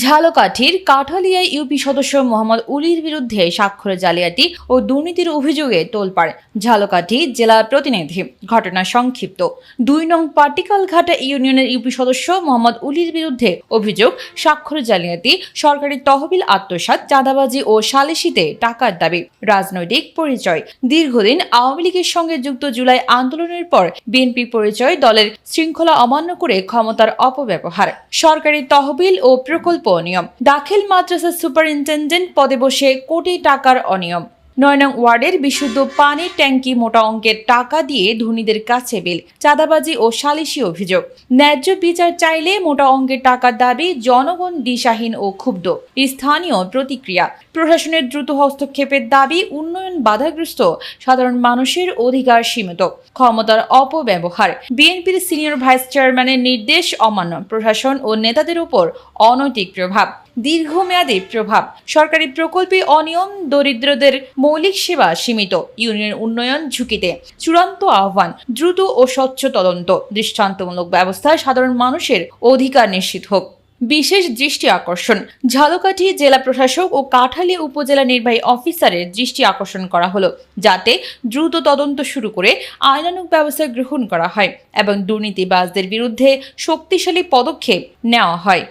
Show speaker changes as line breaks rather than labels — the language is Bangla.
ঝালকাঠির কাঠালিয়ায় ইউপি সদস্য মোহাম্মদ উলির বিরুদ্ধে স্বাক্ষর জালিয়াতি ও দুর্নীতির অভিযোগে তোলপাড় ঝালকাঠি জেলা প্রতিনিধি। ঘটনা সংক্ষিপ্ত। ২ নং পাটিকালঘাটা ইউনিয়নের ইউপি সদস্য মোহাম্মদ উলির বিরুদ্ধে অভিযোগ স্বাক্ষর জালিয়াতি, সরকারি তহবিল আত্মসাৎ, চাঁদাবাজি ও সালিসিতে টাকার দাবি। রাজনৈতিক পরিচয়: দীর্ঘদিন আওয়ামী লীগের সঙ্গে যুক্ত। জুলাই আন্দোলনের পর বিএনপি পরিচয়, দলের শৃঙ্খলা অমান্য করে ক্ষমতার অপব্যবহার। সরকারি তহবিল ও প্রকল্প অনিয়ম। দাখিল মাদ্রাসা সুপারিনটেন্ডেন্ট পদে বসে কোটি টাকার অনিয়ম। ৯ নং ওয়ার্ডের বিশুদ্ধ পানির ট্যাঙ্কি মোটা অঙ্কের টাকা দিয়ে ধনীদের কাছে বিল। চাঁদাবাজি ও সালিসি অভিযোগ। ন্যায্য বিচার চাইলে মোটা অঙ্কের টাকার দাবি। জনগণ দিশাহীন ও ক্ষুব্ধ। স্থানীয় প্রতিক্রিয়া: প্রশাসনের দ্রুত হস্তক্ষেপের দাবি। উন্নয়ন বাধাগ্রস্ত, সাধারণ মানুষের অধিকার সীমিত। ক্ষমতার অপব্যবহার: বিএনপির সিনিয়র ভাইস চেয়ারম্যানের নির্দেশ অমান্য। প্রশাসন ও নেতাদের উপর অনৈতিক প্রভাব। দীর্ঘমেয়াদী প্রভাব: সরকারি প্রকল্পে অনিয়ম, দরিদ্রদের মৌলিক সেবা সীমিত। ইউনিয়ন উন্নয়ন ঝুঁকিতে। চূড়ান্ত আহ্বান: দ্রুত ও স্বচ্ছ তদন্ত, দৃষ্টান্তমূলক ব্যবস্থা, সাধারণ মানুষের অধিকার নিশ্চিত হোক। বিশেষ দৃষ্টি আকর্ষণ: ঝালকাঠি জেলা প্রশাসক ও কাঠালিয়া উপজেলা নির্বাহী অফিসারের দৃষ্টি আকর্ষণ করা হলো, যাতে দ্রুত তদন্ত শুরু করে আইনানুগ ব্যবস্থা গ্রহণ করা হয় এবং দুর্নীতিবাজদের বিরুদ্ধে শক্তিশালী পদক্ষেপ নেওয়া হয়।